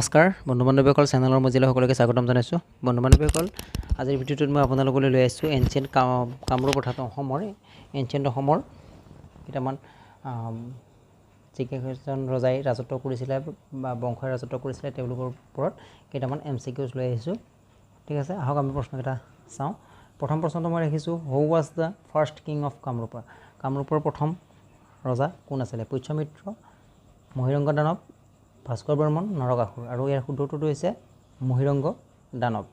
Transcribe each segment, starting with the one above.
নমস্কাৰ বন্ধু বান্ধৱীসকল চেনেলৰ মজিলা সকলোকে স্বাগতম জনাইছোঁ বন্ধু বান্ধৱীসকল আজিৰ ভিডিঅ'টোত মই আপোনালোকলৈ লৈ আহিছোঁ এনচিয়েণ্ট কামৰূপ অৰ্থাৎ অসমৰ এনচিয়েণ্ট অসমৰ কেইটামান যিকেইজন ৰজাই ৰাজত্ব কৰিছিলে বা বংশই ৰাজত্ব কৰিছিলে তেওঁলোকৰ ওপৰত কেইটামান MCQs লৈ আহিছোঁ ঠিক আছে আহক আমি প্ৰশ্নকেইটা চাওঁ প্ৰথম প্ৰশ্নটো মই ৰাখিছোঁ হু was the first king of কামৰূপৰ প্ৰথম ৰজা কোন আছিলে পুষ্যমিত্ৰ মহিৰংগ দানৱ ভাস্কৰ বৰ্মন নৰকাসুৰ আৰু ইয়াৰ শুদ্ধটো হৈছে মহিৰংগ দানৱ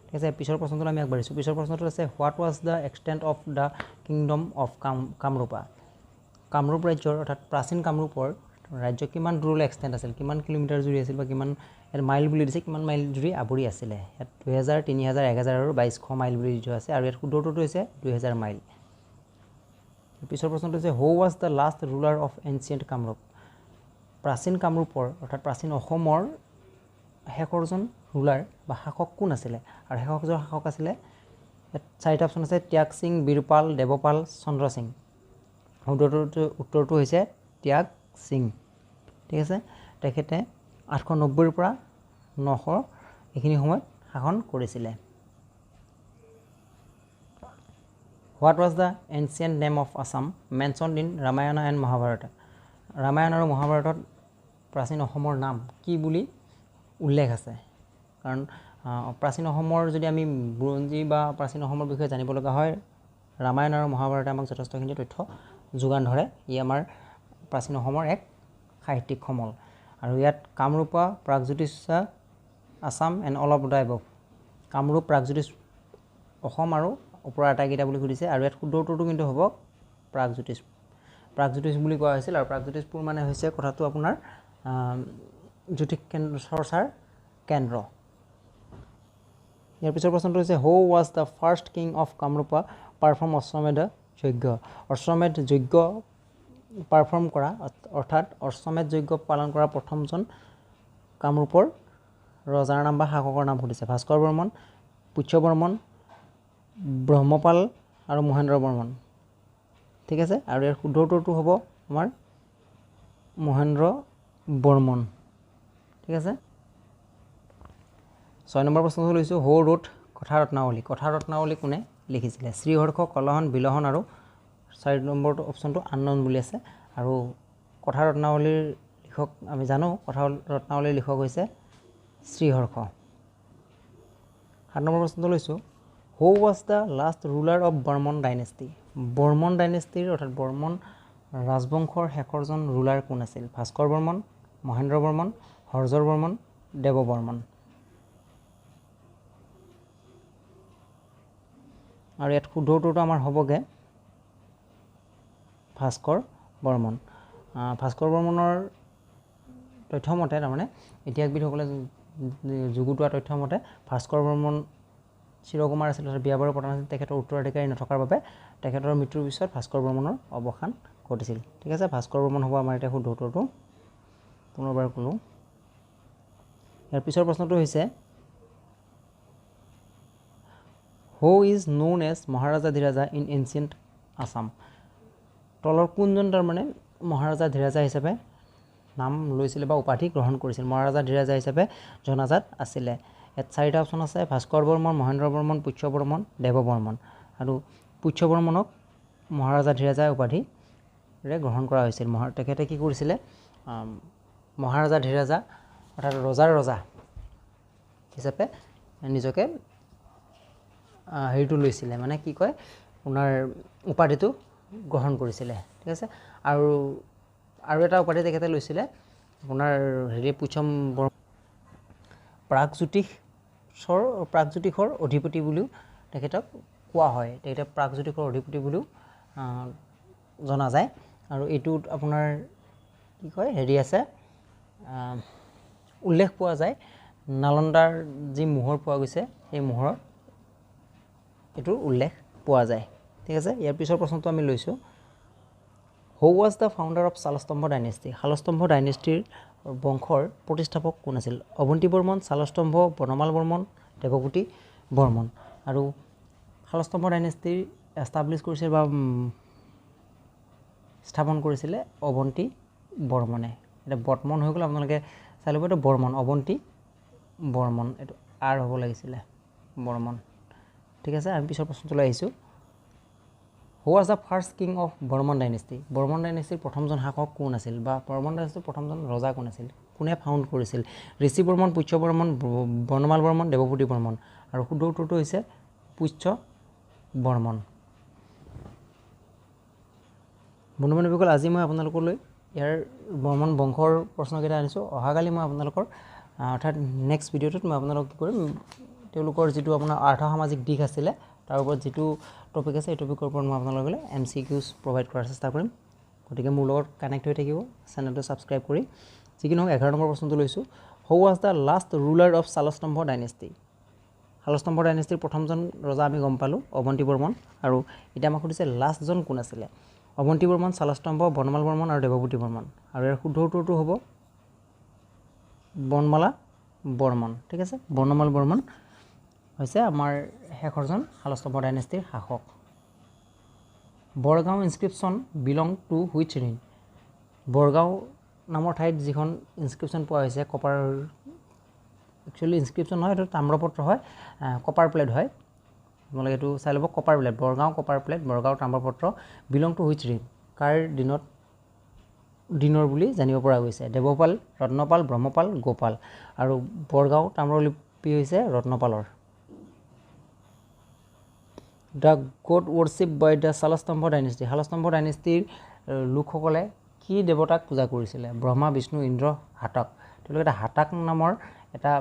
ঠিক আছে পিছৰ প্ৰশ্নটো আমি আগবাঢ়িছোঁ পিছৰ প্ৰশ্নটো আছে what was the extent of the kingdom of Kamrup ৰাজ্যৰ অৰ্থাৎ প্ৰাচীন কামৰূপৰ ৰাজ্য কিমান দূৰলৈ এক্সটেণ্ট আছিল কিমান কিলোমিটাৰ জুৰি আছিল বা কিমান মাইল বুলি দিছে কিমান মাইল জুৰি আৱৰি আছিলে ইয়াত 2000 3000 1000 আৰু 2200 মাইল বুলি দিয়া আছে আৰু ইয়াৰ শুদ্ধটো হৈছে 2000 মাইল পিছৰ প্ৰশ্নটো হৈছে who was the last ruler of ancient Kamrup প্ৰাচীন কামৰূপৰ অৰ্থাৎ প্ৰাচীন অসমৰ শেষৰজন ৰুলাৰ বা শাসক কোন আছিলে আৰু শেষৰজন শাসক আছিলে চাৰিটা অপশ্যন আছে ত্যাগ সিং বীৰপাল দেৱপাল চন্দ্ৰ সিং উত্তৰটো হৈছে ত্যাগ সিং ঠিক আছে তেখেতে 890 পৰা 900 এইখিনি সময়ত শাসন কৰিছিলে what was the ancient name of Assam mentioned in Ramayana and Mahabharata Ramayana আৰু মহাভাৰতত প্ৰাচীন অসমৰ নাম কি বুলি উল্লেখ আছে কাৰণ প্ৰাচীন অসমৰ যদি আমি বুৰঞ্জী বা প্ৰাচীন অসমৰ বিষয়ে জানিব লগা হয় ৰামায়ণ আৰু মহাভাৰতে আমাক যথেষ্টখিনি তথ্য যোগান ধৰে ই আমাৰ প্ৰাচীন অসমৰ এক সাহিত্যিক সমল আৰু ইয়াত Kamrupa Pragjyotish Assam and all of the above Kamrup Pragjyotish Assam আৰু ওপৰৰ আটাইকেইটা বুলি সুধিছে আৰু ইয়াত শুদ্ধ উত্তৰটো কিন্তু হ'ব প্ৰাগজ্যোতিষ বুলি কোৱা হৈছিল আৰু প্ৰাগজ্যোতিষপুৰ মানে হৈছে কথাটো আপোনাৰ জ্যোতিষ চৰ্চাৰ কেন্দ্ৰ ইয়াৰ পিছৰ প্ৰশ্নটো হৈছে who was the first king of Kamrupa perform অশ্বমেধ যজ্ঞ পাৰফৰ্ম কৰা অৰ্থাৎ অশ্বমেধ যজ্ঞ পালন কৰা প্ৰথমজন কামৰূপৰ ৰজাৰ নাম বা শাসকৰ নাম সুধিছে ভাস্কৰ বৰ্মন পুষ্য বৰ্মন ব্ৰহ্মপাল আৰু মহেন্দ্ৰ বৰ্মন ঠিক আছে আৰু ইয়াৰ শুদ্ধ উত্তৰটো হ'ব আমাৰ মহেন্দ্ৰ বৰ্মন ঠিক আছে 6 নম্বৰ প্ৰশ্নটো লৈছোঁ হু ৰোট কথা ৰত্নাৱলী কোনে লিখিছিলে শ্ৰীহৰ্ষ কলহন বিলহন আৰু 4 নম্বৰটো অপশ্যনটো আননন বুলি আছে আৰু কথা ৰত্নাৱলীৰ লিখক আমি জানো কথা ৰত্নাৱলীৰ লিখক হৈছে শ্ৰীহৰ্ষ 7 নম্বৰ প্ৰশ্নটো লৈছোঁ who was the last ruler of Barman ডাইনেষ্টিৰ অৰ্থাৎ বৰ্মন ৰাজবংশৰ শেষৰজন ৰুলাৰ কোন আছিল ভাস্কৰ বৰ্মন মহেন্দ্ৰ বৰ্মন হৰ্ষৰ বৰ্মন দেৱ বৰ্মন আৰু ইয়াত শুদ্ধ উত্তৰটো আমাৰ হ'বগে ভাস্কৰ বৰ্মনৰ তথ্যমতে তাৰমানে ইতিহাসবিদসকলে যুগুতোৱা তথ্যমতে ভাস্কৰ বৰ্মন চিৰকুমাৰ আছিল বিয়া বাৰু পতা নাছিল তেখেতৰ উত্তৰাধিকাৰী নথকাৰ বাবে তেখেতৰ মৃত্যুৰ পিছত ভাস্কৰ বৰ্মনৰ অৱসান ঘটিছিল ঠিক আছে ভাস্কৰ বৰ্মন হ'ব আমাৰ এতিয়া শুদ্ধ উত্তৰটো পুনৰবাৰ ক'লোঁ ইয়াৰ পিছৰ প্ৰশ্নটো হৈছে who is known as Maharaja Dhiraja in ancient Assam তলৰ কোনজন তাৰমানে মহাৰাজা ধীৰাজা হিচাপে নাম লৈছিলে বা উপাধি গ্ৰহণ কৰিছিল মহাৰাজা ধীৰাজা হিচাপে জনাজাত আছিলে ইয়াত 4টা অপশ্যন আছে ভাস্কৰ বৰ্মন মহেন্দ্ৰ বৰ্মন পুষ্য বৰ্মন দেৱ বৰ্মন আৰু পুষ্য বৰ্মনক মহাৰাজা ধীৰাজা উপাধিৰে গ্ৰহণ কৰা হৈছিল তেখেতে কি কৰিছিলে মহাৰাজা ধীৰাজা অৰ্থাৎ ৰজাৰ ৰজা হিচাপে নিজকে হেৰিটো লৈছিলে মানে কি কয় আপোনাৰ উপাধিটো গ্ৰহণ কৰিছিলে ঠিক আছে আৰু এটা উপাধি তেখেতে লৈছিলে আপোনাৰ পুষ্যম প্ৰাগজ্যোতিষৰ অধিপতি বুলিও তেখেতক কোৱা হয় তেখেতে প্ৰাগজ্যোতিষৰ অধিপতি বুলিও জনা যায় আৰু এইটোত আপোনাৰ কি কয় আছে উল্লেখ পোৱা যায় নালন্দাৰ যি মোহৰ পোৱা গৈছে সেই মোহৰত এইটোৰ উল্লেখ পোৱা যায় ঠিক আছে ইয়াৰ পিছৰ প্ৰশ্নটো আমি লৈছোঁ who was the founder of Salastambha ডাইনেষ্টিৰ বংশৰ প্ৰতিষ্ঠাপক কোন আছিল অৱন্তী বৰ্মন শালস্তম্ভ বনমাল বৰ্মন দেৱভূতি বৰ্মন আৰু শালস্তম্ভ ডাইনেষ্টিৰ এষ্টাব্লিছ কৰিছিল বা স্থাপন কৰিছিলে অৱন্তী বৰ্মনে এটা বৰ্তমান হৈ গ'ল আপোনালোকে চাই ল'ব এইটো বৰ্মন অৱন্তী বৰ্মন এইটো আৰ হ'ব লাগিছিলে বৰ্মন ঠিক আছে আমি পিছৰ প্ৰশ্নটোলৈ আহিছোঁ who was the first king of Barman dynasty Barman ডাইনেষ্টিৰ প্ৰথমজন শাসক কোন আছিল বা বৰ্মন ডাইনেষ্টিৰ প্ৰথমজন ৰজা কোন আছিল কোনে ফাউণ্ড কৰিছিল ঋষি বৰ্মন পুষ্য বৰ্মন বৰ্ণমাল বৰ্মন দেৱপতি বৰ্মন আৰু শুদ্ধ উত্তৰটো হৈছে পুষ্য বৰ্মন বন্ধু বান্ধৱীসকল আজি মই আপোনালোকলৈ ইয়াৰ বৰ্মন বংশৰ প্ৰশ্নকেইটা আনিছোঁ অহাকালি মই আপোনালোকৰ অৰ্থাৎ নেক্সট ভিডিঅ'টোত মই আপোনালোকক কি কৰিম তেওঁলোকৰ যিটো আপোনাৰ আৰ্থ সামাজিক দিশ আছিলে তাৰ ওপৰত যিটো টপিক আছে এই টপিকৰ ওপৰত মই আপোনালোকলৈ MCQs প্ৰভাইড কৰাৰ চেষ্টা কৰিম গতিকে মোৰ লগত কানেক্ট হৈ থাকিব চেনেলটো ছাবস্ক্ৰাইব কৰি যি কি নহওক 11 নম্বৰ প্ৰশ্নটো লৈছোঁ who was the last ruler of Salastambha dynasty Salastambha ডাইনেষ্টিৰ প্ৰথমজন ৰজা আমি গম পালোঁ অৱন্তী বৰ্মন আৰু এতিয়া আমাক সুধিছে লাষ্টজন কোন আছিলে অৱন্তী বৰ্মন শালস্তম্ভ বনমাল বৰ্মন আৰু দেৱপতি বৰ্মন আৰু ইয়াৰ শুদ্ধ উত্তৰটো হ'ব বনমালা বৰ্মন ঠিক আছে বনমাল বৰ্মন হৈছে আমাৰ শেষৰজন শালস্তম্ভ ডাইনেষ্টিৰ শাসক Bargaon inscription belong to which reign Bargaon নামৰ ঠাইত যিখন ইনস্ক্ৰিপশ্যন পোৱা হৈছে কপাৰ একচুৱেলি ইনস্ক্ৰিপশ্যন নহয় এইটো তাম্ৰপত্ৰ হয় কপাৰ প্লেট হয় আপোনালোকে এইটো চাই ল'ব copper plate Bargaon copper plate Bargaon তাম্ৰপত্ৰ বিলং টু হুইচ ৰিন কাৰ দিনৰ বুলি জানিব পৰা গৈছে দেৱপাল ৰত্নপাল ব্ৰহ্মপাল গোপাল আৰু বৰগাঁও তাম্ৰলিপি হৈছে ৰত্নপালৰ the god worship by the Salastambha dynasty Salastambha ডাইনেষ্টিৰ লোকসকলে কি দেৱতাক পূজা কৰিছিলে ব্ৰহ্মা বিষ্ণু ইন্দ্ৰ হাতক তেওঁলোকে এটা হাতাক নামৰ এটা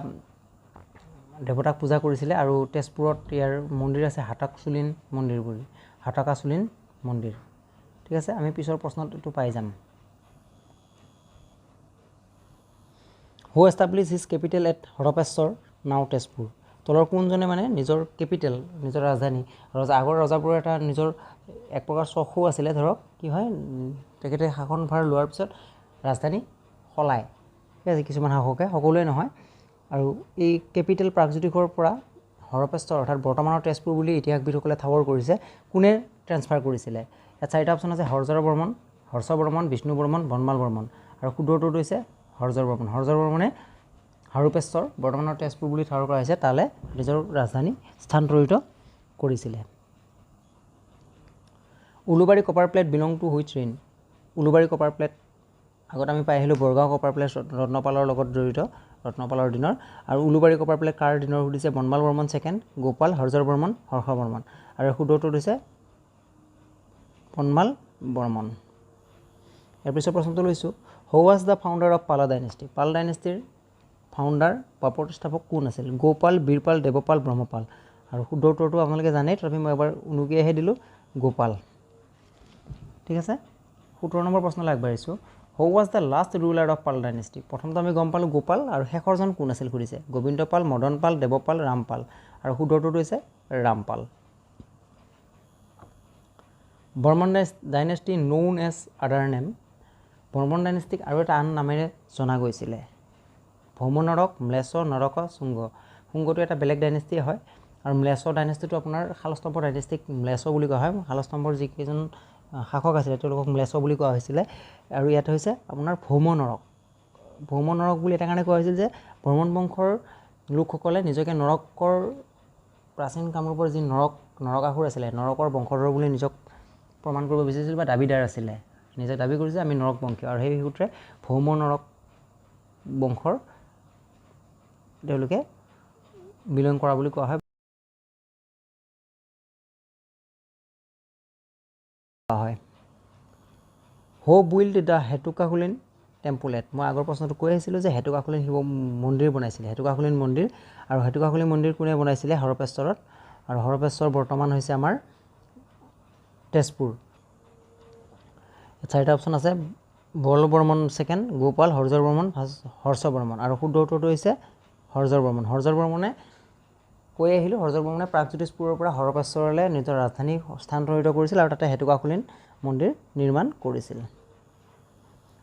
দেৱতাক পূজা কৰিছিলে আৰু তেজপুৰত ইয়াৰ মন্দিৰ আছে হাটাকচুলিন মন্দিৰ বুলি হাটাকাচুলিন মন্দিৰ ঠিক আছে আমি পিছৰ প্ৰশ্নটো পাই যাম হু এষ্টাব্লিছ হিজ কেপিটেল এট হৰপেশ্বৰ নাও তেজপুৰ তলৰ কোনজনে মানে নিজৰ কেপিটেল নিজৰ ৰাজধানী আগৰ ৰজাবোৰৰ এটা নিজৰ এক প্ৰকাৰ চখো আছিলে ধৰক কি হয় তেখেতে শাসনভাৰ লোৱাৰ পিছত ৰাজধানী সলায় ঠিক আছে কিছুমান শাসকে সকলোৱে নহয় আৰু এই কেপিটেল প্ৰাগজ্যোতিষৰ পৰা হৰপেশ্বৰ অৰ্থাৎ বৰ্তমানৰ তেজপুৰ বুলি ইতিহাসবিদসকলে ঠাৱৰ কৰিছে কোনে ট্ৰেন্সফাৰ কৰিছিলে ইয়াত চাৰিটা অপশ্যন আছে হৰ্যৰ বৰ্মন হৰ্ষ বৰ্মন বিষ্ণু বৰ্মন বনমাল বৰ্মন আৰু শুদ্ধ উত্তৰটো হৈছে হৰ্যৰ বৰ্মনে হৰপেশ্বৰ বৰ্তমানৰ তেজপুৰ বুলি ঠাৱৰ কৰা হৈছে তালৈ নিজৰ ৰাজধানী স্থানান্তৰিত কৰিছিলে Ulubari copper plate belong to which Rin Ulubari copper plate আগত আমি পাই আহিলোঁ বৰগাঁও কপাৰ প্লেট ৰত্নপালৰ লগত জড়িত ৰত্নপালৰ দিনৰ আৰু উলুবাৰী কপাৰ প্লেট কাৰ দিনৰ সুধিছে বনমাল বৰ্মন ছেকেণ্ড গোপাল হৰ্যৰ বৰ্মন হৰ্ষ বৰ্মন আৰু শুদ্ধ উত্তৰ দিছে বনমাল বৰ্মন ইয়াৰ পিছৰ প্ৰশ্নটো লৈছোঁ who was the founder of Pal dynasty Pal ডাইনেষ্টিৰ ফাউণ্ডাৰ বা প্ৰতিষ্ঠাপক কোন আছিল গোপাল বীৰপাল দেৱপাল ব্ৰহ্মপাল আৰু শুদ্ধ উত্তৰটো আপোনালোকে জানেই তথাপি মই এবাৰ উনুকিয়াইহে দিলোঁ গোপাল ঠিক আছে 17 নম্বৰ প্ৰশ্নলৈ আগবাঢ়িছোঁ who was the last ruler of Pal dynasty প্ৰথমটো আমি গম পালোঁ গোপাল আৰু শেষৰজন কোন আছিল সুধিছে গোবিন্দ পাল মদন পাল দেৱপাল ৰামপাল আৰু শুদ্ধ উত্তৰটো হৈছে Ramapala Varman dynasty known as other name Varman ডাইনেষ্টিক আৰু এটা আন নামেৰে জনা গৈছিলে ভৌম নৰক ম্লেচ্ছ নৰক শুংগটো এটা বেলেগ ডাইনেষ্টিয়ে হয় আৰু ম্লেচ্ছ ডাইনেষ্টিটো আপোনাৰ শালস্তম্ভ ডাইনেষ্টিক ম্লেচ্ছ বুলি কোৱা হয় শালস্তম্ভৰ যিকেইজন শাসক আছিলে তেওঁলোকক ম্লেচ্ছ বুলি কোৱা হৈছিলে আৰু ইয়াত হৈছে আপোনাৰ ভৌম নৰক বুলি এটা কাৰণে কোৱা হৈছিল যে বৰ্মন বংশৰ লোকসকলে নিজকে নৰকৰ প্ৰাচীন কামৰূপৰ যি নৰকাসুৰ আছিলে নৰকৰ বংশধৰ বুলি নিজক প্ৰমাণ কৰিব বিচাৰিছিল বা দাবীদাৰ আছিলে নিজে দাবী কৰিছে আমি নৰক বংশীয় আৰু সেই সূত্ৰে ভৌম নৰক বংশৰ তেওঁলোকে বিলং কৰা বুলি কোৱা হয় who build the Hetukakhulin temple at মই আগৰ প্ৰশ্নটো কৈ আহিছিলোঁ যে হেতুকাখুলিন শিৱ মন্দিৰ বনাইছিলে হেতুকাখুলিন মন্দিৰ আৰু হেতুকাখুলিন মন্দিৰ কোনে বনাইছিলে হৰপেশ্বৰত আৰু হৰপেশ্বৰ বৰ্তমান হৈছে আমাৰ তেজপুৰ চাৰিটা অপশ্যন আছে বল বৰ্মন ছেকেণ্ড গোপাল হৰ্যৰ বৰ্মন হৰ্ষ বৰ্মন আৰু শুদ্ধ উত্তৰটো হৈছে হৰ্যৰ বৰ্মনে কৈ আহিলোঁ হৰ্যৰ বৰ্মনে প্ৰাগজ্যোতিষপুৰৰ পৰা হৰপেশ্বৰলৈ নিজৰ ৰাজধানী স্থানান্তৰিত কৰিছিল আৰু তাতে হেতুকাখুলিন মন্দিৰ নিৰ্মাণ কৰিছিল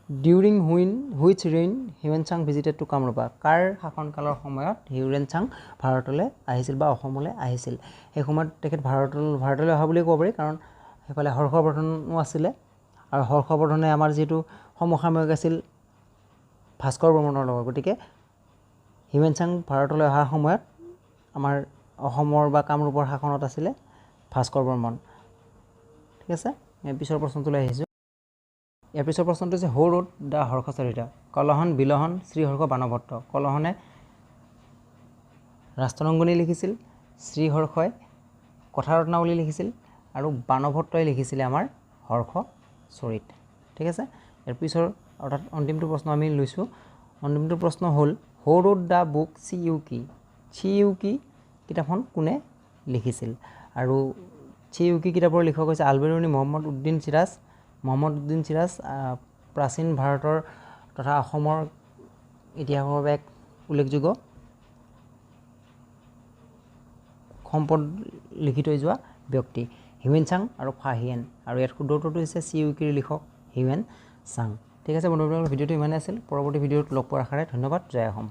during which reign Hiuen Tsang visited to Kamarupa কাৰ শাসনকালৰ সময়ত হিউৱেন চাং ভাৰতলৈ আহিছিল বা অসমলৈ আহিছিল সেই সময়ত তেখেত ভাৰতলৈ অহা বুলিয়ে ক'ব পাৰি কাৰণ সেইফালে হৰ্ষবৰ্ধনো আছিলে আৰু হৰ্ষবৰ্ধনে আমাৰ যিটো সমসাময়িক আছিল ভাস্কৰ বৰ্মনৰ লগত গতিকে হিউৱেন চাং ভাৰতলৈ অহাৰ সময়ত আমাৰ অসমৰ বা কামৰূপৰ শাসনত আছিলে ভাস্কৰ বৰ্মন ঠিক আছে ইয়াৰ পিছৰ প্ৰশ্নটোলৈ আহিছোঁ ইয়াৰ পিছৰ প্ৰশ্নটো হৈছে হৌ ৰোড দ্য হৰ্ষচৰিত কলহন বিলহন শ্ৰীহৰ্ষ বাণভট্ট কলহনে ৰাষ্ট্ৰৰংগনী লিখিছিল শ্ৰীহৰ্ষই কথাৰত্নাৱলী লিখিছিল আৰু বাণভট্টই লিখিছিলে আমাৰ হৰ্ষচৰিত ঠিক আছে ইয়াৰ পিছৰ অৰ্থাৎ অন্তিমটো প্ৰশ্ন আমি লৈছোঁ অন্তিমটো প্ৰশ্ন হ'ল হৌ ৰোড দ্য বুক চিইউকি কিতাপখন কোনে লিখিছিল আৰু চিইউকি কিতাপৰ লিখক হৈছে আলবেৰুনি মহম্মদ উদ্দিন চিৰাজ প্ৰাচীন ভাৰতৰ তথা অসমৰ ইতিহাসৰ বাবে এক উল্লেখযোগ্য সম্পদ লিখি থৈ যোৱা ব্যক্তি হিউৱেন-চাং আৰু ফাহিয়েন আৰু ইয়াত শুদ্ধ উত্তৰটো হৈছে চিইউকিৰ লিখক হিউৱেন-চাং ঠিক আছে বন্ধুসকল ভিডিঅ'টো ইমানেই আছিল পৰৱৰ্তী ভিডিঅ'ত লগ পোৱাৰ আশাৰে ধন্যবাদ জয় অসম